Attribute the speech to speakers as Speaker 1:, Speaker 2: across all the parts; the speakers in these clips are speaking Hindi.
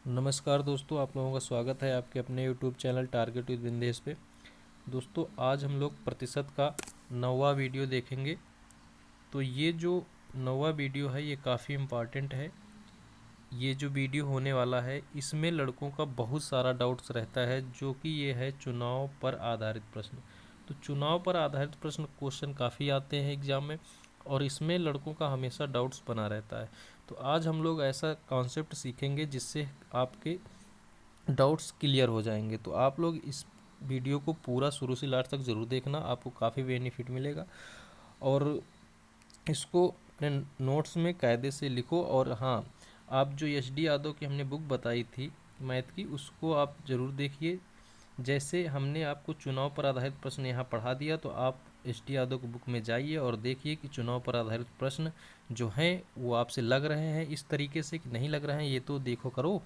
Speaker 1: नमस्कार दोस्तों, आप लोगों का स्वागत है आपके अपने YouTube channel target with Bindesh पे। दोस्तों, आज हम लोग प्रतिशत का 9वां वीडियो देखेंगे। तो ये जो 9वां वीडियो है ये काफ़ी इम्पॉर्टेंट है। ये जो वीडियो होने वाला है इसमें लड़कों का बहुत सारा डाउट्स रहता है, जो कि ये है चुनाव पर आधारित प्रश्न। तो चुनाव पर आधारित प्रश्न क्वेश्चन काफ़ी आते हैं एग्ज़ाम में, और इसमें लड़कों का हमेशा डाउट्स बना रहता है। तो आज हम लोग ऐसा कॉन्सेप्ट सीखेंगे जिससे आपके डाउट्स क्लियर हो जाएंगे। तो आप लोग इस वीडियो को पूरा शुरू से लास्ट तक ज़रूर देखना, आपको काफ़ी बेनिफिट मिलेगा। और इसको अपने नोट्स में कायदे से लिखो। और हाँ, आप जो एच डी यादव की हमने बुक बताई थी मैथ की, उसको आप ज़रूर देखिए। जैसे हमने आपको चुनाव पर आधारित प्रश्न यहाँ पढ़ा दिया, तो आप एच डी यादव की बुक में जाइए और देखिए कि चुनाव पर आधारित प्रश्न जो हैं वो आपसे लग रहे हैं इस तरीके से कि नहीं लग रहे हैं, ये तो देखो करो।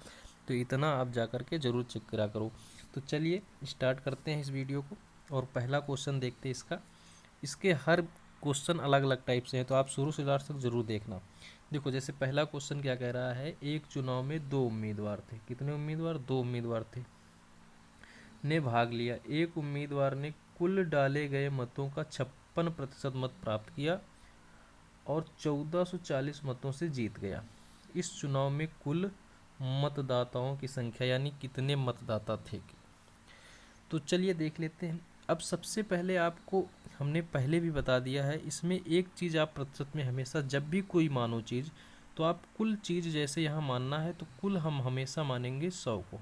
Speaker 1: तो इतना आप जा कर के ज़रूर चेक करा करो। तो चलिए स्टार्ट करते हैं इस वीडियो को, और पहला क्वेश्चन देखते हैं इसका। इसके हर क्वेश्चन अलग अलग टाइप से हैं, तो आप शुरू से लास्ट तक ज़रूर देखना। देखो, जैसे पहला क्वेश्चन क्या कह रहा है, एक चुनाव में दो उम्मीदवार थे। कितने उम्मीदवार? दो उम्मीदवार थे, ने भाग लिया। एक उम्मीदवार ने कुल डाले गए मतों का 56% मत प्राप्त किया और 1440 मतों से जीत गया। इस चुनाव में कुल मतदाताओं की संख्या यानी कितने मतदाता थे? तो चलिए देख लेते हैं। अब सबसे पहले आपको हमने पहले भी बता दिया है, इसमें एक चीज़ आप प्रतिशत में हमेशा जब भी कोई मानो चीज़, तो आप कुल चीज़ जैसे यहाँ मानना है तो कुल हम हमेशा मानेंगे 100 को।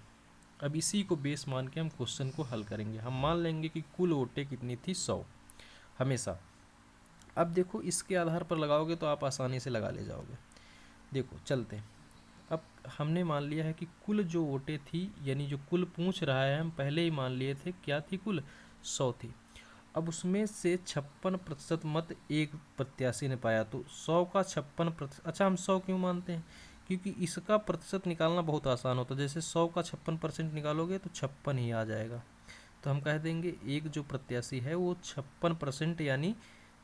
Speaker 1: अब इसी को बेस मान के हम क्वेश्चन को हल करेंगे। हम मान लेंगे कि कुल वोटें कितनी थी? 100 हमेशा। अब देखो, इसके आधार पर लगाओगे तो आप आसानी से लगा ले जाओगे। देखो चलते हैं। अब हमने मान लिया है कि कुल जो वोटें थी, यानी जो कुल पूछ रहा है, हम पहले ही मान लिए थे क्या थी, कुल 100 थी। अब उसमें से 56% मत एक प्रत्याशी ने पाया, तो 100 का 56%। अच्छा, हम 100 क्यों मानते हैं? क्योंकि इसका प्रतिशत निकालना बहुत आसान होता है। जैसे 100 का 56% निकालोगे तो 56 ही आ जाएगा। तो हम कह देंगे एक जो प्रत्याशी है वो 56% यानी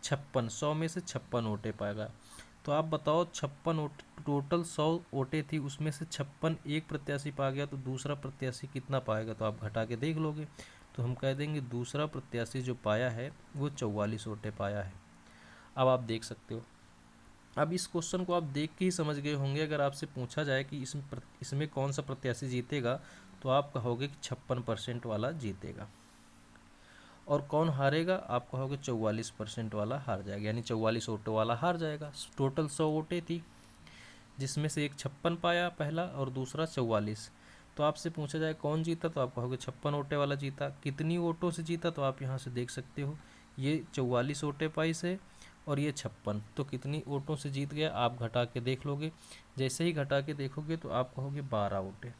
Speaker 1: 56, 100 में से 56 वोटें पाएगा। तो आप बताओ, 56 टोटल 100 वोटें थी, उसमें से 56 एक प्रत्याशी पा गया, तो दूसरा प्रत्याशी कितना पाएगा? तो आप घटा के देख लोगे। तो हम कह देंगे दूसरा प्रत्याशी जो पाया है वो 44 वोटें पाया है। अब आप देख सकते हो। अब इस क्वेश्चन को आप देख के ही समझ गए होंगे। अगर आपसे पूछा जाए कि इसमें कौन सा प्रत्याशी जीतेगा, तो आप कहोगे कि 56% वाला जीतेगा। और कौन हारेगा? आप कहोगे 44% वाला हार जाएगा, यानी 44 वोटों वाला हार जाएगा। टोटल 100 वोटें थी, जिसमें से एक 56 पाया पहला और दूसरा 44। तो आपसे पूछा जाए कौन जीता, तो आप कहोगे 56 वोटें वाला जीता। कितनी वोटों से जीता? तो आप यहाँ से देख सकते हो, ये 44 वोटें पाई से और ये 56, तो कितनी वोटों से जीत गया आप घटा के देख लोगे। जैसे ही घटा के देखोगे तो आप कहोगे 12 वोटें।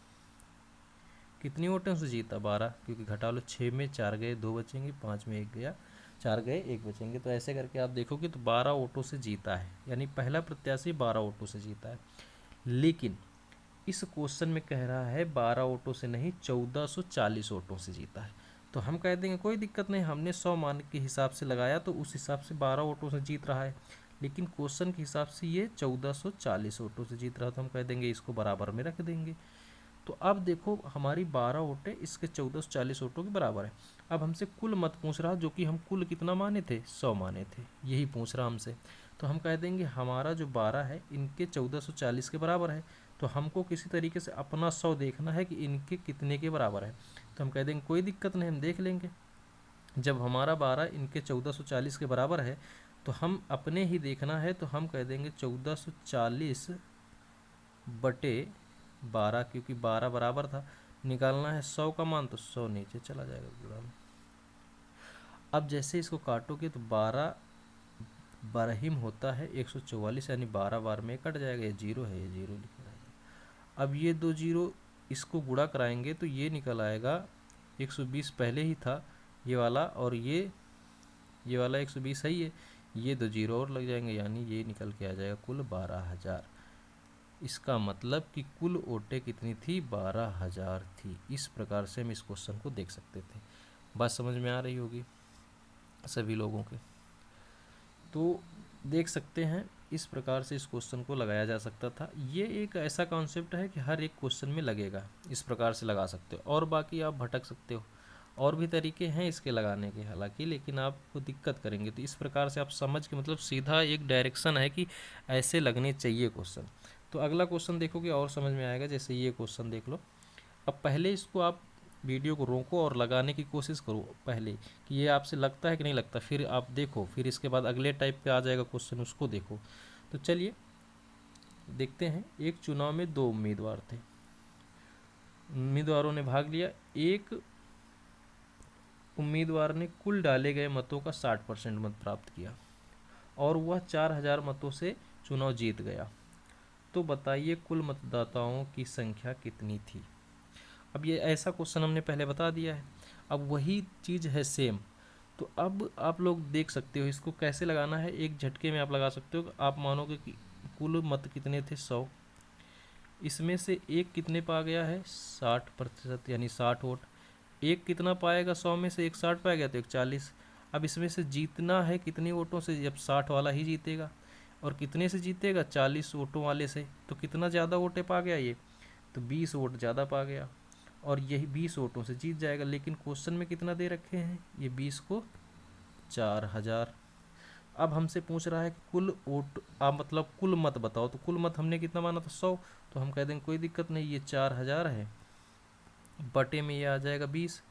Speaker 1: कितनी वोटों से जीता? 12, क्योंकि घटा लो, 6 में 4 गए 2 बचेंगे, 5 में 1 गया 4 गए 1 बचेंगे। तो ऐसे करके आप देखोगे तो 12 वोटों से जीता है, यानी पहला प्रत्याशी 12 वोटों से जीता है। लेकिन इस क्वेश्चन में कह रहा है 12 वोटों से नहीं, 1440 वोटों से जीता है। तो हम कह देंगे कोई दिक्कत नहीं, हमने 100 मान के हिसाब से लगाया तो उस हिसाब से 12 वोटों से जीत रहा है। लेकिन क्वेश्चन के हिसाब से ये 1440 वोटों से जीत रहा है, तो हम कह देंगे इसको बराबर में रख देंगे। तो अब देखो, हमारी 12 वोटें इसके 1440 वोटों के बराबर है। अब हमसे कुल मत पूछ रहा, जो कि हम कुल कितना माने थे? 100 माने थे, यही पूछ रहा हमसे। तो हम कह देंगे हमारा जो 12 है इनके 1440 के बराबर है। तो हमको किसी तरीके से अपना 100 देखना है कि इनके कितने के बराबर है। तो हम कह देंगे कोई दिक्कत नहीं, हम देख लेंगे। जब हमारा 12 इनके 1440 के बराबर है, तो हम अपने ही देखना है, तो हम कह देंगे 1440 बटे 12, क्योंकि 12 बराबर था। निकालना है 100 का मान, तो 100 नीचे चला जाएगा गुणा में। अब जैसे इसको काटोगे तो 12 बरहिम होता है 144, यानी 12 बार में कट जाएगा। ये जीरो है, ये जीरो लिखा जाएगा। अब ये दो जीरो इसको गुणा कराएंगे तो ये निकल आएगा 120 पहले ही था ये वाला, और ये वाला 120 सही है। ये दो जीरो और लग जाएंगे, यानी ये निकल के आ जाएगा कुल 12,000। इसका मतलब कि कुल वोटें कितनी थी? 12,000 थी। इस प्रकार से हम इस क्वेश्चन को देख सकते थे। बात समझ में आ रही होगी सभी लोगों के। तो देख सकते हैं इस प्रकार से इस क्वेश्चन को लगाया जा सकता था। ये एक ऐसा कॉन्सेप्ट है कि हर एक क्वेश्चन में लगेगा, इस प्रकार से लगा सकते हो, और बाकी आप भटक सकते हो। और भी तरीके हैं इसके लगाने के हालांकि, लेकिन आपको दिक्कत करेंगे। तो इस प्रकार से आप समझ के, मतलब सीधा एक डायरेक्शन है कि ऐसे लगने चाहिए क्वेश्चन। तो अगला क्वेश्चन देखोगे और समझ में आएगा। जैसे ये क्वेश्चन देख लो। अब पहले इसको आप वीडियो को रोको और लगाने की कोशिश करो पहले, कि ये आपसे लगता है कि नहीं लगता, फिर आप देखो, फिर इसके बाद अगले टाइप पे आ जाएगा क्वेश्चन, उसको देखो। तो चलिए देखते हैं। एक चुनाव में दो उम्मीदवार थे, उम्मीदवारों ने भाग लिया। एक उम्मीदवार ने कुल डाले गए मतों का 60% मत प्राप्त किया और वह 4000 मतों से चुनाव जीत गया। तो बताइए कुल मतदाताओं की संख्या कितनी थी। अब ये ऐसा क्वेश्चन हमने पहले बता दिया है, अब वही चीज़ है सेम। तो अब आप लोग देख सकते हो इसको कैसे लगाना है, एक झटके में आप लगा सकते हो। आप मानोगे कि कुल मत कितने थे, 100, इसमें से एक कितने पा गया है, 60%, यानी 60 वोट। एक कितना पाएगा 100 में से, एक 60 पाएगा तो एक 40। अब इसमें से जीतना है कितने वोटों से, जब 60 वाला ही जीतेगा। और कितने से जीतेगा, 40 वोटों वाले से। तो कितना ज़्यादा वोटें पा गया ये, तो 20 वोट ज़्यादा पा गया और यही 20 वोटों से जीत जाएगा। लेकिन क्वेश्चन में कितना दे रखे हैं, ये 20 को 4000। अब हमसे पूछ रहा है कि कुल वोट, आप मतलब कुल मत बताओ। तो कुल मत हमने कितना माना था, 100। तो हम कह देंगे कोई दिक्कत नहीं, ये 4000 है, बटे में ये आ जाएगा 20।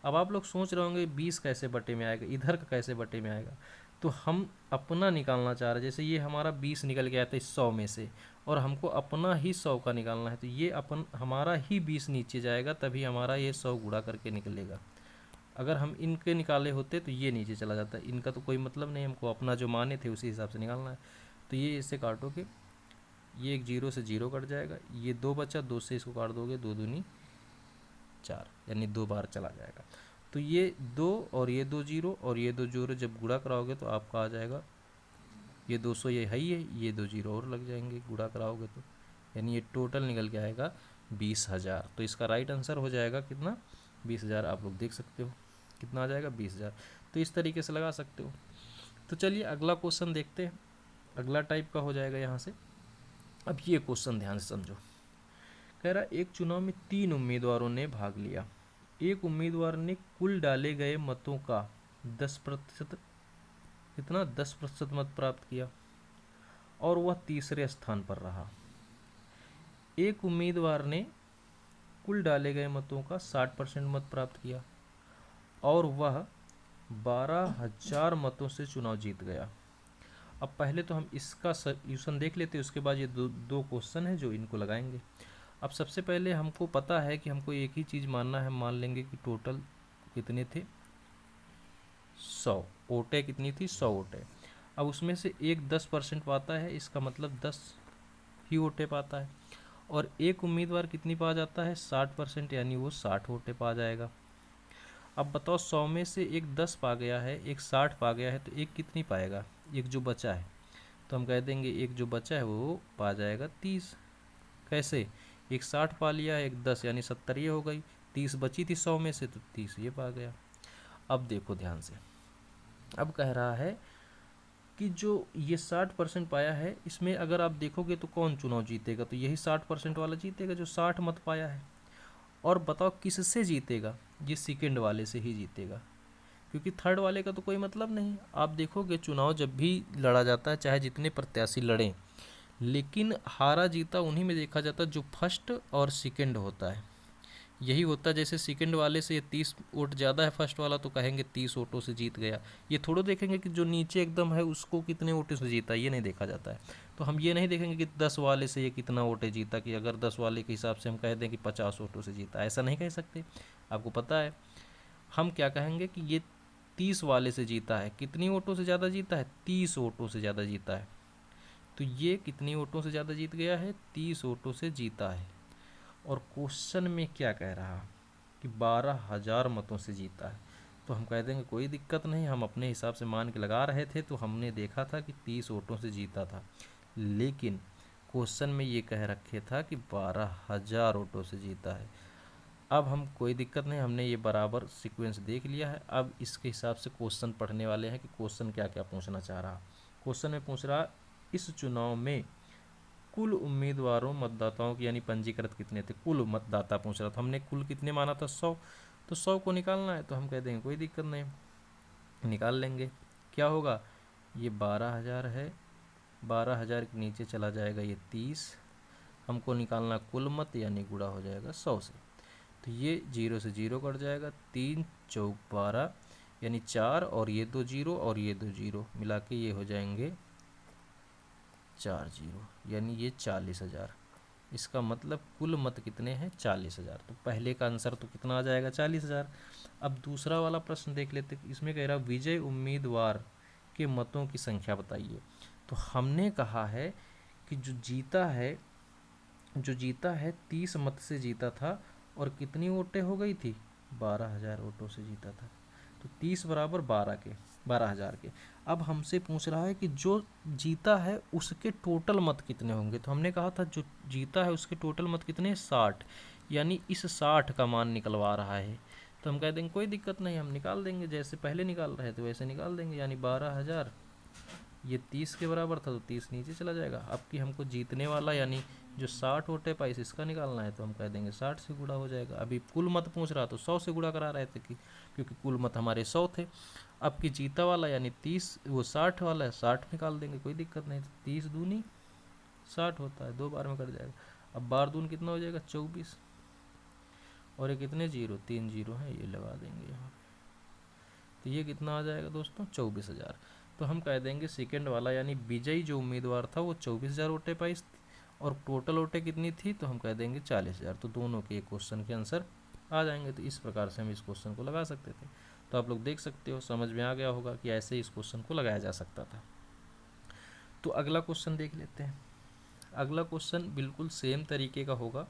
Speaker 1: अब आप लोग सोच रहे होंगे 20 कैसे बटे में आएगा, इधर का कैसे बटे में आएगा। तो हम अपना निकालना चाह रहे हैं। जैसे ये हमारा 20 निकल गया था इस 100 में से, और हमको अपना ही 100 का निकालना है। तो ये अपन हमारा ही 20 नीचे जाएगा, तभी हमारा ये 100 गुणा करके निकलेगा। अगर हम इनके निकाले होते तो ये नीचे चला जाता। इनका तो कोई मतलब नहीं, हमको अपना जो माने थे उसी हिसाब से निकालना है। तो ये इससे काटोगे, ये एक जीरो से जीरो कट जाएगा, ये 2 बचा, 2 से इसको काट दोगे, 2 दूनी 4, यानी 2 बार चला जाएगा। तो ये 2 और ये 2 जीरो और ये 2 जीरो जब गुणा कराओगे तो आपका आ जाएगा, ये 200 ये है ही है, ये 2 जीरो और लग जाएंगे गुणा कराओगे तो, यानी ये टोटल निकल के आएगा 20,000। तो इसका राइट आंसर हो जाएगा कितना, 20,000। आप लोग देख सकते हो कितना आ जाएगा, 20,000। तो इस तरीके से लगा सकते हो। तो चलिए अगला क्वेश्चन देखते हैं, अगला टाइप का हो जाएगा यहाँ से। अब ये क्वेश्चन ध्यान से समझो। कह रहा एक चुनाव में 3 उम्मीदवारों ने भाग लिया। एक उम्मीदवार ने कुल डाले गए मतों का 10%, कितना, 10% मत प्राप्त किया और वह तीसरे स्थान पर रहा। एक उम्मीदवार ने कुल डाले गए मतों का 60% मत प्राप्त किया और वह 12,000 मतों से चुनाव जीत गया। अब पहले तो हम इसका सॉल्यूशन देख लेते हैं, उसके बाद ये दो क्वेश्चन है जो इनको लगाएंगे। अब सबसे पहले हमको पता है कि हमको एक ही चीज़ मानना है। मान लेंगे कि टोटल कितने थे, 100 वोटें कितनी थी, 100 वोटें। अब उसमें से एक 10% पाता है, इसका मतलब 10 ही वोटें पाता है। और एक उम्मीदवार कितनी पा जाता है, 60%, यानी वो 60 वोटें पा जाएगा। अब बताओ 100 में से एक 10 पा गया है, एक 60 पा गया है, तो एक कितनी पाएगा, एक जो बचा है। तो हम कह देंगे एक जो बचा है वो पा जाएगा 30। कैसे, एक 60 पा लिया, एक 10, यानी 70 ये हो गई, 30 बची थी 100 में से, तो 30 ये पा गया। अब देखो ध्यान से, अब कह रहा है कि जो ये 60% पाया है, इसमें अगर आप देखोगे तो कौन चुनाव जीतेगा, तो यही 60% वाला जीतेगा जो 60 मत पाया है। और बताओ किससे जीतेगा, ये सेकंड वाले से ही जीतेगा, क्योंकि थर्ड वाले का तो कोई मतलब नहीं। आप देखोगे चुनाव जब भी लड़ा जाता है, चाहे जितने प्रत्याशी लड़ें, लेकिन हारा जीता उन्हीं में देखा जाता है जो फर्स्ट और सेकंड होता है। यही होता है, जैसे सेकंड वाले से 30 वोट ज़्यादा है फर्स्ट वाला, तो कहेंगे 30 वोटों से जीत गया। ये थोड़ा देखेंगे कि जो नीचे एकदम है उसको कितने वोटों से जीता, ये नहीं देखा जाता है। तो हम ये नहीं देखेंगे कि 10 वाले से ये कितना वोटें जीता, कि अगर 10 वाले के हिसाब से हम कह दें कि 50 वोटों से जीता, ऐसा नहीं कह सकते। आपको पता है हम क्या कहेंगे कि ये 30 वाले से जीता है। कितनी वोटों से ज़्यादा जीता है, 30 वोटों से ज़्यादा जीता है। तो ये कितनी वोटों से ज़्यादा जीत गया है, 30 वोटों से जीता है। और क्वेश्चन में क्या कह रहा कि 12,000 मतों से जीता है। तो हम कह देंगे कोई दिक्कत नहीं, हम अपने हिसाब से मान के लगा रहे थे, तो हमने देखा था कि 30 वोटों से जीता था, लेकिन क्वेश्चन में ये कह रखे था कि 12,000 वोटों से जीता है। अब हम कोई दिक्कत नहीं, हमने ये बराबर सीक्वेंस देख लिया है। अब इसके हिसाब से क्वेश्चन पढ़ने वाले हैं कि क्वेश्चन क्या क्या पूछना चाह रहा। क्वेश्चन में पूछ रहा इस चुनाव में कुल उम्मीदवारों मतदाताओं की यानी पंजीकृत कितने थे, कुल मतदाता पूछ रहा था, हमने कुल कितने माना था 100, तो 100 को निकालना है तो हम कह देंगे कोई दिक्कत नहीं, निकाल लेंगे। क्या होगा, ये 12,000 है, 12,000 के नीचे चला जाएगा ये 30, हमको निकालना कुल मत यानी गुणा हो जाएगा 100 से, तो ये 0 से 0 कट जाएगा, 3 चौक 12 यानी 4 और ये 2 जीरो और ये 2 जीरो मिला के ये हो जाएंगे 4 जीरो यानी ये 40,000। इसका मतलब कुल मत कितने हैं 40,000। तो पहले का आंसर तो कितना आ जाएगा 40,000। अब दूसरा वाला प्रश्न देख लेते, इसमें कह रहा विजय उम्मीदवार के मतों की संख्या बताइए। तो हमने कहा है कि जो जीता है 30 मत से जीता था और कितनी वोटें हो गई थी 12,000 वोटों से जीता था, तो 30 बराबर 12,000 के। अब हमसे पूछ रहा है कि जो जीता है उसके टोटल मत कितने होंगे, तो हमने कहा था जो जीता है उसके टोटल मत कितने 60, यानी इस 60 का मान निकलवा रहा है। तो हम कह देंगे कोई दिक्कत नहीं, हम निकाल देंगे, जैसे पहले निकाल रहे थे वैसे निकाल देंगे, यानी 12,000 ये 30 के बराबर था तो 30 नीचे चला जाएगा। अब कि हमको जीतने वाला यानी जो 60 वोटें पाई इसका निकालना है तो हम कह देंगे 60 से गुणा हो जाएगा। अभी कुल मत पूछ रहा तो 100 से गुणा करा रहे थे क्योंकि कुल मत हमारे 100 थे। अब कि जीता वाला यानी 30 वो 60 वाला है 60 निकाल देंगे, कोई दिक्कत नहीं। 30 दूनी 60 होता है, 2 बार में कट जाएगा। अब बार दून कितना हो जाएगा 24 और ये कितने जीरो 3 जीरो है, ये लगा देंगे यहाँ, तो ये कितना आ जाएगा दोस्तों 24,000। तो हम कह देंगे सेकेंड वाला यानी विजयी जो उम्मीदवार था वो 24,000 वोटें पाई और टोटल वोटें कितनी थी तो हम कह देंगे 40,000। तो दोनों के क्वेश्चन के आंसर आ जाएंगे। तो इस प्रकार से हम इस क्वेश्चन को लगा सकते थे। तो आप लोग देख सकते हो, समझ में आ गया होगा कि ऐसे इस क्वेश्चन को लगाया जा सकता था। तो अगला क्वेश्चन देख लेते हैं। अगला क्वेश्चन बिल्कुल सेम तरीके का होगा,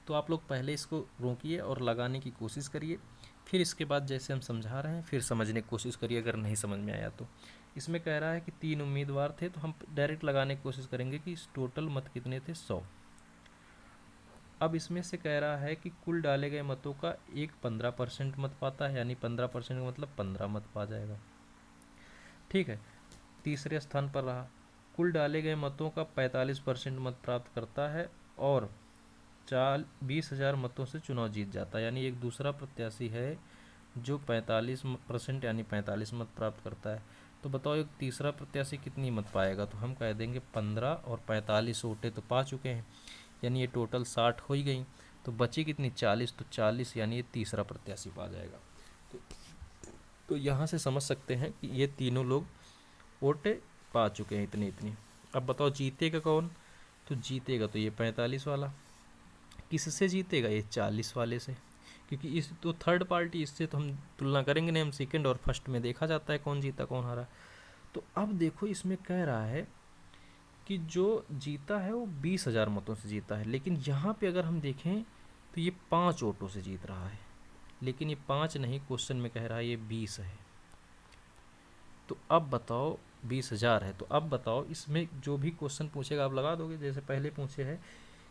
Speaker 1: तो आप लोग पहले इसको रोकिए और लगाने की कोशिश करिए, फिर इसके बाद जैसे हम समझा रहे हैं फिर समझने की कोशिश करिए अगर नहीं समझ में आया तो। इसमें कह रहा है कि 3 उम्मीदवार थे, तो हम डायरेक्ट लगाने की कोशिश करेंगे कि टोटल मत कितने थे 100। अब इसमें से कह रहा है कि कुल डाले गए मतों का एक 15% मत पाता है, यानी 15% का मतलब 15 मत पा जाएगा। ठीक है, तीसरे स्थान पर रहा, कुल डाले गए मतों का 45% मत प्राप्त करता है और 20,000 मतों से चुनाव जीत जाता है। यानी एक दूसरा प्रत्याशी है जो 45% यानी 45 मत प्राप्त करता है। तो बताओ एक तीसरा प्रत्याशी कितनी मत पाएगा, तो हम कह देंगे 15 और 45 वोटें तो पा चुके हैं, यानी ये टोटल 60 हो ही गई, तो बची कितनी 40, तो 40 यानी ये तीसरा प्रत्याशी पा जाएगा। तो यहाँ से समझ सकते हैं कि ये तीनों लोग वोटें पा चुके हैं इतनी इतनी। अब बताओ जीतेगा कौन, तो जीतेगा तो ये 45 वाला। किससे जीतेगा, ये 40 वाले से, क्योंकि इस तो थर्ड पार्टी, इससे तो हम तुलना करेंगे नहीं, हम सेकंड और फर्स्ट में देखा जाता है कौन जीता कौन हारा। तो अब देखो इसमें कह रहा है कि जो जीता है वो 20,000 मतों से जीता है, लेकिन यहाँ पे अगर हम देखें तो ये 5 वोटों से जीत रहा है, लेकिन ये 5 नहीं, क्वेश्चन में कह रहा है ये 20 है। तो अब बताओ 20,000 है, तो अब बताओ इसमें जो भी क्वेश्चन पूछेगा आप लगा दोगे, जैसे पहले पूछे है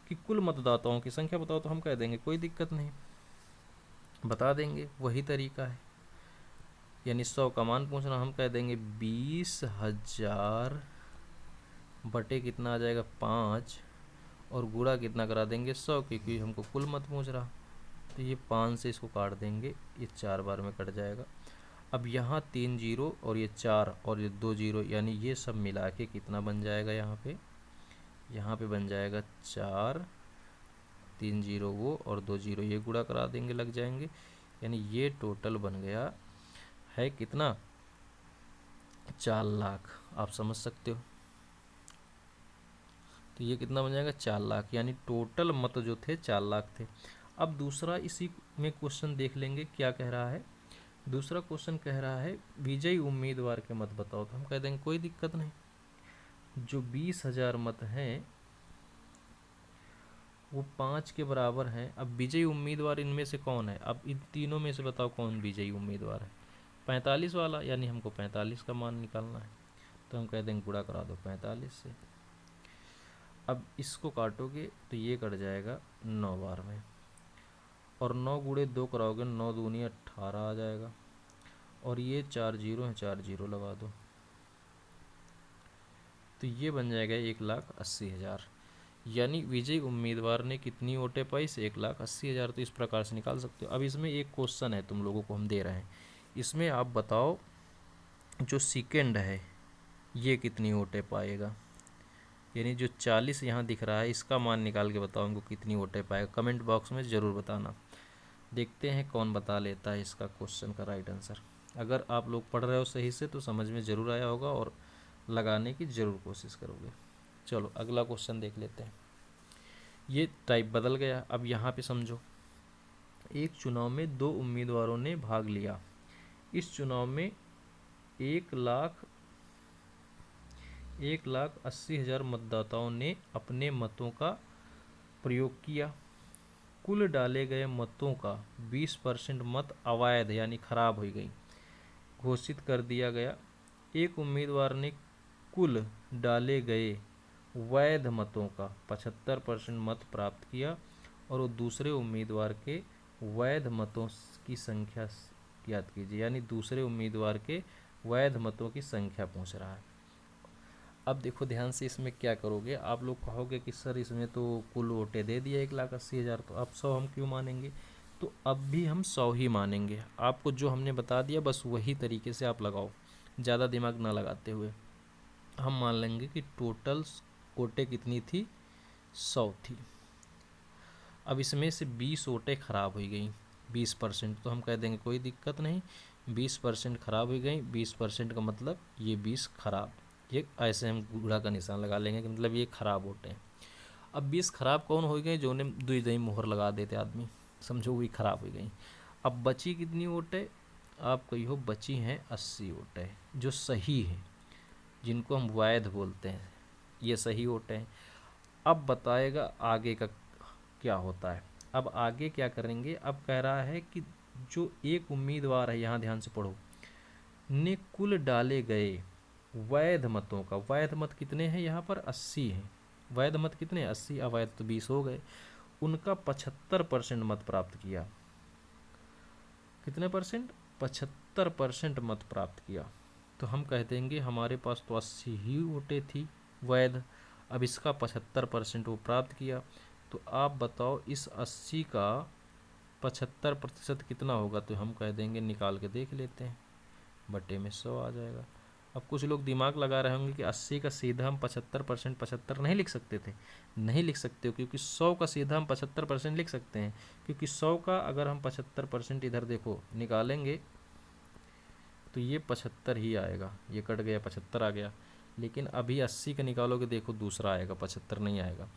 Speaker 1: कि कुल मतदाताओं की संख्या बताओ, तो हम कह देंगे कोई दिक्कत नहीं, बता देंगे, वही तरीका है। यानी 100 का मान पूछना, हम कह देंगे 20,000 बटे कितना आ जाएगा 5 और गुणा कितना करा देंगे 100, क्योंकि हमको कुल मत पूछ रहा। तो ये 5 से इसको काट देंगे, ये 4 बार में कट जाएगा। अब यहाँ 3 जीरो और ये 4 और ये 2 जीरो, यानी ये सब मिला के कितना बन जाएगा, यहाँ पे बन जाएगा 4, 3 जीरो वो और 2 जीरो ये गुणा करा देंगे, लग जाएंगे, यानी ये टोटल बन गया है कितना 4 लाख। आप समझ सकते हो, तो ये कितना बन जाएगा 4 लाख, यानी टोटल मत जो थे 4 लाख थे। अब दूसरा इसी में क्वेश्चन देख लेंगे क्या कह रहा है। दूसरा क्वेश्चन कह रहा है विजयी उम्मीदवार के मत बताओ, तो हम कह देंगे कोई दिक्कत नहीं, जो 20,000 मत हैं वो 5 के बराबर हैं। अब विजयी उम्मीदवार इनमें से कौन है, अब इन तीनों में से बताओ कौन विजयी उम्मीदवार है, 45 वाला, यानी हमको 45 का मान निकालना है, तो हम कह देंगे गुणा करा दो 45 से। अब इसको काटोगे तो ये कट जाएगा 9 बार में, और 9 गुणे 2 कराओगे 9 दूनी 18 आ जाएगा, और ये 4 जीरो है 4 जीरो लगा दो, तो ये बन जाएगा 1,80,000। यानी विजयी उम्मीदवार ने कितनी वोटें पाई? 1,80,000। तो इस प्रकार से निकाल सकते हो। अब इसमें एक क्वेश्चन है तुम लोगों को हम दे रहे हैं, इसमें आप बताओ जो सेकेंड है ये कितनी वोटें पाएगा? यानी जो 40 यहाँ दिख रहा है इसका मान निकाल के बताओ हमको कितनी वोटें पाएगा। कमेंट बॉक्स में ज़रूर बताना। देखते हैं कौन बता लेता है इसका क्वेश्चन का राइट आंसर। अगर आप लोग पढ़ रहे हो सही से तो समझ में ज़रूर आया होगा और लगाने की ज़रूर कोशिश करोगे। चलो अगला क्वेश्चन देख लेते हैं। ये टाइप बदल गया। अब यहाँ पे समझो, एक चुनाव में 2 उम्मीदवारों ने भाग लिया। इस चुनाव में 1,80,000 मतदाताओं ने अपने मतों का प्रयोग किया। कुल डाले गए मतों का 20% मत अवैध यानी खराब हो गई घोषित कर दिया गया। एक उम्मीदवार ने कुल डाले गए वैध मतों का 75% मत प्राप्त किया और वो दूसरे उम्मीदवार के वैध मतों की संख्या याद कीजिए, यानी दूसरे उम्मीदवार के वैध मतों की संख्या पूछ रहा है। अब देखो ध्यान से, इसमें क्या करोगे आप लोग? कहोगे कि सर इसमें तो कुल वोटें दे दिया 1,80,000, तो अब 100 हम क्यों मानेंगे? तो अब भी हम 100 ही मानेंगे। आपको जो हमने बता दिया बस वही तरीके से आप लगाओ, ज़्यादा दिमाग ना लगाते हुए। हम मान लेंगे कि टोटल वोटें कितनी थी? 100 थी। अब इसमें से 20 वोटें खराब हो गई 20%, तो हम कह देंगे कोई दिक्कत नहीं, 20% खराब हो गई। 20% का मतलब ये 20 खराब, ये ऐसे हम गुड़ा का निशान लगा लेंगे कि मतलब ये खराब वोटें हैं। अब 20 खराब कौन हो गए? जो ने दुई दही मोहर लगा देते आदमी, समझो वही खराब हो गई। अब बची कितनी वोटें? आप कही हो बची हैं 80 वोटें जो सही है, जिनको हम वैध बोलते हैं, ये सही वोटें हैं। अब बताएगा आगे का क्या होता है। अब आगे क्या करेंगे? अब कह रहा है कि जो एक उम्मीदवार है, यहाँ ध्यान से पढ़ो, ने कुल डाले गए वैध मतों का, वैध मत कितने हैं यहाँ पर? 80 हैं। वैध मत कितने? 80, अवैध तो 20 हो गए। उनका 75% मत प्राप्त किया। कितने परसेंट? 75% मत प्राप्त किया। तो हम कह देंगे हमारे पास तो 80 ही वोटें थी वैध, अब इसका 75% वो प्राप्त किया। तो आप बताओ इस 80 का 75% कितना होगा? तो हम कह देंगे निकाल के देख लेते हैं, बटे में 100 आ जाएगा। अब कुछ लोग दिमाग लगा रहे होंगे कि 80 का सीधा हम 75% 75 नहीं लिख सकते थे। नहीं लिख सकते हो, क्योंकि 100 का सीधा हम 75% लिख सकते हैं, क्योंकि 100 का अगर हम 75% इधर देखो निकालेंगे तो ये 75 ही आएगा। ये कट गया, 75 आ गया। लेकिन अभी 80 का निकालोगे, देखो दूसरा आएगा, 75 नहीं आएगा।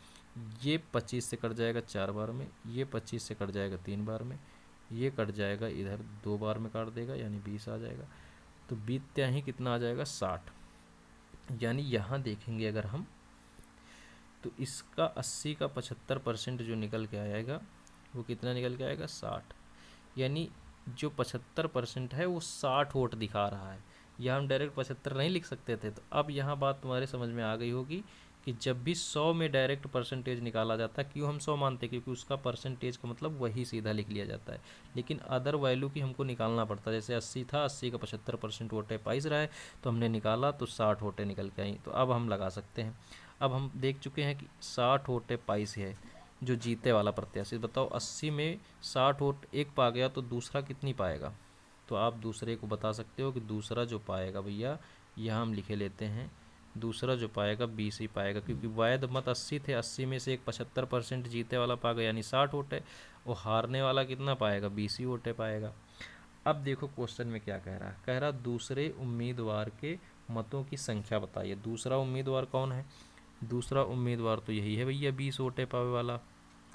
Speaker 1: ये 25 से कट जाएगा 4 बार में, ये 25 से कट जाएगा 3 बार में, ये कट जाएगा इधर 2 बार में काट देगा, यानी 20 आ जाएगा। तो बीतते ही कितना आ जाएगा? 60। यानी यहाँ देखेंगे अगर हम, तो इसका 80 का 75% जो निकल के आएगा वो कितना निकल के आएगा? 60। यानी जो 75% है वो 60 वोट दिखा रहा है। यह हम डायरेक्ट 75 नहीं लिख सकते थे। तो अब यहाँ बात तुम्हारे समझ में आ गई होगी कि जब भी 100 में डायरेक्ट परसेंटेज निकाला जाता है, क्यों हम 100 मानते हैं? क्योंकि उसका परसेंटेज का मतलब वही सीधा लिख लिया जाता है। लेकिन अदर वैल्यू की हमको निकालना पड़ता है। जैसे 80 था, 80 का 75% वोटें पाइस रहा है, तो हमने निकाला तो 60 वोटें निकल के आई। तो अब हम लगा सकते हैं। अब हम देख चुके हैं कि 60 वोटें पाइस है जो जीते वाला प्रत्याशी। बताओ 80 में 60 वोट एक पा गया तो दूसरा कितनी पाएगा? तो आप दूसरे को बता सकते हो कि दूसरा जो पाएगा भैया, यहाँ हम लिखे लेते हैं, दूसरा जो पाएगा 20 ही पाएगा, क्योंकि वैध मत 80 थे, 80 में से एक 75% जीते वाला पा गया यानी 60 वोट है, और हारने वाला कितना पाएगा? 20 ही वोटें पाएगा। अब देखो क्वेश्चन में क्या कह रहा है। कह रहा दूसरे उम्मीदवार के मतों की संख्या बताइए। दूसरा उम्मीदवार कौन है? दूसरा उम्मीदवार तो यही है भैया, 20 वोटें पावे वाला।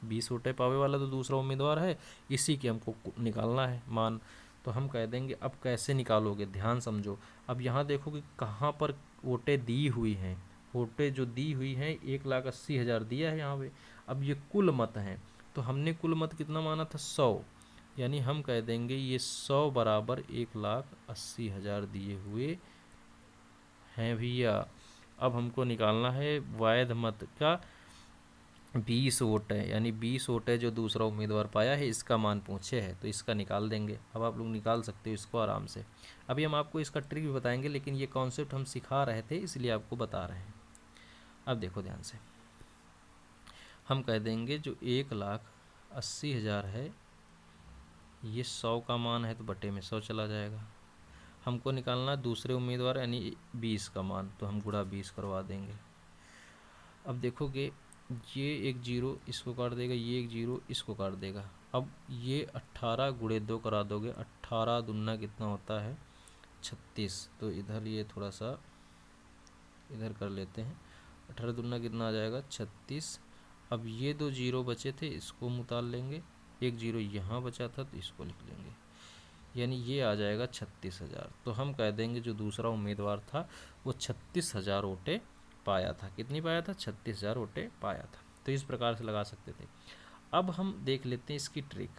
Speaker 1: 20 वोटें पावे वाला तो दूसरा उम्मीदवार है, इसी के हमको निकालना है मान। तो हम कह देंगे अब कैसे निकालोगे, ध्यान समझो। अब यहाँ देखो कि कहाँ पर वोटें दी हुई हैं। वोटें जो दी हुई हैं 1,80,000 दिया है यहाँ पे। अब ये कुल मत हैं, तो हमने कुल मत कितना माना था? 100। यानी हम कह देंगे ये 100 बराबर 1,80,000 दिए हुए हैं भैया। अब हमको निकालना है वैध मत का 20 वोट है, यानी 20 वोट है जो दूसरा उम्मीदवार पाया है, इसका मान पूछे है, तो इसका निकाल देंगे। अब आप लोग निकाल सकते हो इसको आराम से। अभी हम आपको इसका ट्रिक भी बताएंगे, लेकिन ये कॉन्सेप्ट हम सिखा रहे थे इसलिए आपको बता रहे हैं। अब देखो ध्यान से, हम कह देंगे जो 1,80,000 है, ये 100 का मान है तो बटे में 100 चला जाएगा। हमको निकालना दूसरे उम्मीदवार यानी 20 का मान, तो हम गुणा 20 करवा देंगे। अब देखोगे ये एक जीरो इसको काट देगा, ये एक जीरो इसको काट देगा। अब ये 18 गुणे 2 करा दोगे, 18 दूना कितना होता है 36। तो इधर ये थोड़ा सा इधर कर लेते हैं, 18 दूना कितना आ जाएगा 36। अब ये 2 जीरो बचे थे, इसको मुताल लेंगे, एक जीरो यहाँ बचा था तो इसको लिख लेंगे, यानी ये आ जाएगा 36,000। तो हम कह देंगे जो दूसरा उम्मीदवार था वो 36,000 वोटें पाया था। कितनी पाया था? 36,000 वोटें पाया था। तो इस प्रकार से लगा सकते थे। अब हम देख लेते हैं इसकी ट्रिक।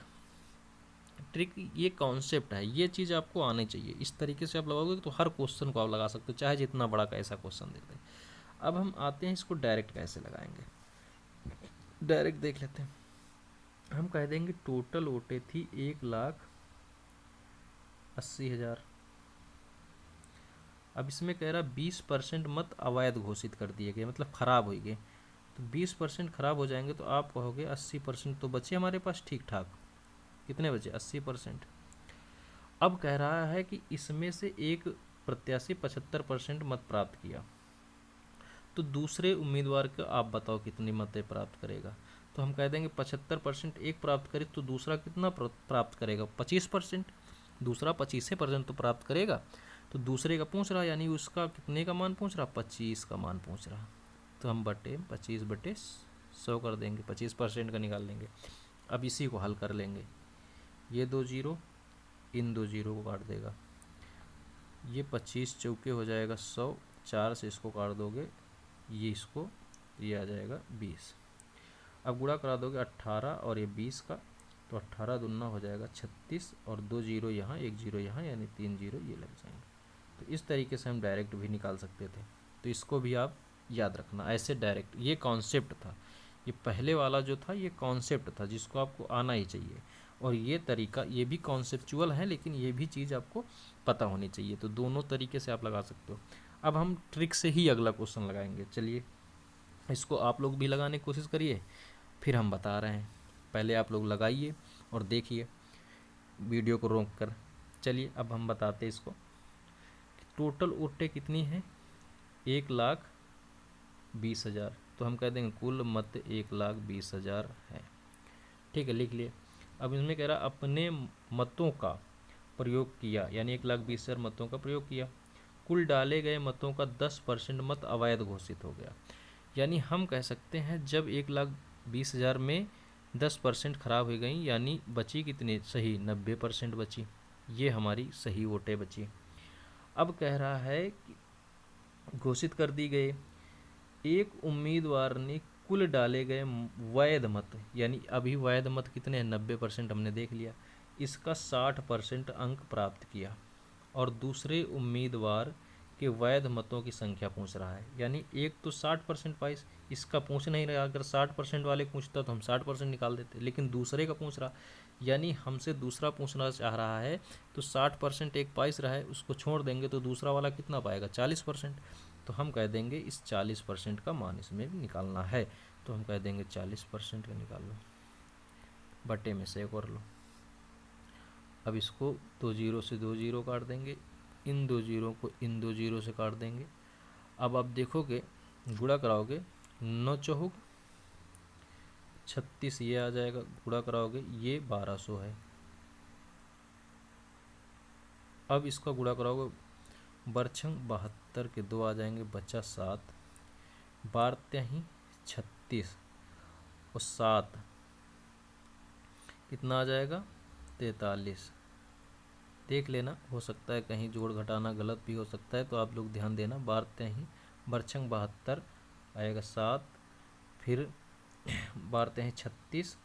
Speaker 1: ये कॉन्सेप्ट है, ये चीज़ आपको आनी चाहिए। इस तरीके से आप लगाओगे तो हर क्वेश्चन को आप लगा सकते हो, चाहे जितना बड़ा का ऐसा क्वेश्चन दे दें। अब हम आते हैं इसको डायरेक्ट कैसे लगाएंगे। डायरेक्ट देख लेते हैं। हम कह देंगे टोटल वोटें थी 1,80,000। अब इसमें कह रहा 20% मत अवैध घोषित कर दिए गए, मतलब खराब हो गए। तो 20% खराब हो जाएंगे तो आप कहोगे 80% तो बचे हमारे पास ठीक ठाक। कितने बचे? 80%। अब कह रहा है कि इसमें से एक प्रत्याशी 75% मत प्राप्त किया, तो दूसरे उम्मीदवार को आप बताओ कितनी मतें प्राप्त करेगा। तो हम कह देंगे 75% एक प्राप्त करे तो दूसरा कितना प्राप्त करेगा? 25%। दूसरा 25% तो प्राप्त करेगा। तो दूसरे का पूछ रहा, यानी उसका कितने का मान पूछ रहा? 25 का मान पूछ रहा। तो हम 25/100 कर देंगे, 25% का निकाल लेंगे। अब इसी को हल कर लेंगे। ये 2 जीरो इन 2 जीरो को काट देगा, ये 25 चौके हो जाएगा 100, 4 से इसको काट दोगे, ये इसको, ये आ जाएगा 20। अब गुणा करा दोगे 18 और ये 20 का, तो 18 दूना हो जाएगा 36 और 2 जीरो यहाँ, 1 जीरो यहाँ, यानी 3 जीरो ये लग जाएंगे। तो इस तरीके से हम डायरेक्ट भी निकाल सकते थे। तो इसको भी आप याद रखना, ऐसे डायरेक्ट। ये कॉन्सेप्ट था, ये पहले वाला जो था ये कॉन्सेप्ट था जिसको आपको आना ही चाहिए। और ये तरीका, ये भी कॉन्सेप्चुअल है, लेकिन ये भी चीज़ आपको पता होनी चाहिए। तो दोनों तरीके से आप लगा सकते हो। अब हम ट्रिक से ही अगला क्वेश्चन लगाएंगे। चलिए इसको आप लोग भी लगाने की कोशिश करिए, फिर हम बता रहे हैं। पहले आप लोग लगाइए और देखिए वीडियो को रोक कर। चलिए अब हम बताते हैं इसको। टोटल वोटें कितनी हैं? 1,20,000। तो हम कह देंगे कुल मत 1,20,000 है। ठीक है, लिख लिए। अब इसमें कह रहा अपने मतों का प्रयोग किया, यानी 1,20,000 मतों का प्रयोग किया। कुल डाले गए मतों का 10% मत अवैध घोषित हो गया। यानी हम कह सकते हैं जब 1,20,000 में 10% खराब हो गई, यानी बची कितनी सही? 90% बची। ये हमारी सही वोटें बची। अब कह रहा है कि घोषित कर दी गए, एक उम्मीदवार ने कुल डाले गए वैध मत, यानी अभी वैध मत कितने हैं? 90% हमने देख लिया। इसका 60% अंक प्राप्त किया। और दूसरे उम्मीदवार के वैध मतों की संख्या पूछ रहा है, यानी एक तो 60% पाई, इसका पूछ नहीं रहा। अगर 60% वाले पूछता तो हम 60% निकाल देते, लेकिन दूसरे का पूछ रहा, यानी हमसे दूसरा पूछना चाह रहा है। तो 60% एक पाइस रहा है, उसको छोड़ देंगे तो दूसरा वाला कितना पाएगा? 40%। तो हम कह देंगे इस 40% का मान इसमें भी निकालना है। तो हम कह देंगे 40% का निकाल लो, बटे में से एक और लो। अब इसको 2 जीरो से 2 जीरो काट देंगे, इन 2 जीरो को इन 2 जीरो से काट देंगे। अब आप देखोगे गुणा कराओगे, 9 चौक 36 ये आ जाएगा, गुणा कराओगे ये 1200 है। अब इसका गुणा कराओगे, बरछंग 72 के 2 आ जाएंगे, बचा 7, 12 36 और 7 कितना आ जाएगा? 43। देख लेना, हो सकता है कहीं जोड़ घटाना गलत भी हो सकता है, तो आप लोग ध्यान देना। 12 बरछंग 72 आएगा 7, फिर 12 36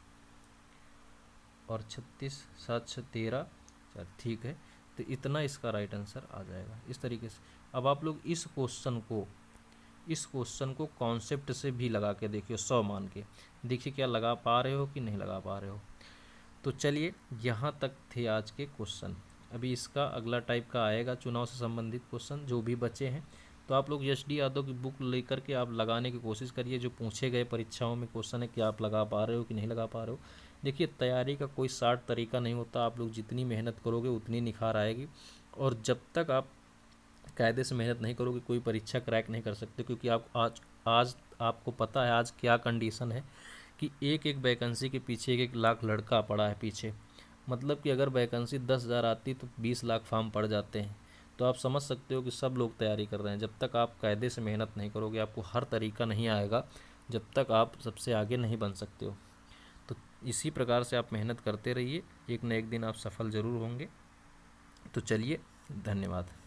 Speaker 1: और 36 7 6 13। चल ठीक है, तो इतना इसका राइट आंसर आ जाएगा इस तरीके से। अब आप लोग इस क्वेश्चन को कॉन्सेप्ट से भी लगा के देखिए, 100 मान के देखिए क्या लगा पा रहे हो कि नहीं लगा पा रहे हो। तो चलिए यहाँ तक थे आज के क्वेश्चन। अभी इसका अगला टाइप का आएगा चुनाव से संबंधित क्वेश्चन जो भी बचे हैं, तो आप लोग यश डी यादव की बुक लेकर के आप लगाने की कोशिश करिए। जो पूछे गए परीक्षाओं में क्वेश्चन है कि आप लगा पा रहे हो कि नहीं लगा पा रहे हो। देखिए, तैयारी का कोई शार्ट तरीका नहीं होता। आप लोग जितनी मेहनत करोगे उतनी निखार आएगी, और जब तक आप कायदे से मेहनत नहीं करोगे कोई परीक्षा क्रैक नहीं कर सकते। क्योंकि आप आज आज आपको पता है आज क्या कंडीशन है कि एक एक वैकेंसी के पीछे एक एक लाख लड़का पड़ा है पीछे। मतलब कि अगर वैकेंसी 10,000 आती तो 20 लाख फॉर्म पड़ जाते हैं। तो आप समझ सकते हो कि सब लोग तैयारी कर रहे हैं। जब तक आप कायदे से मेहनत नहीं करोगे, आपको हर तरीका नहीं आएगा, जब तक आप सबसे आगे नहीं बन सकते हो। तो इसी प्रकार से आप मेहनत करते रहिए, एक न एक दिन आप सफल ज़रूर होंगे। तो चलिए, धन्यवाद।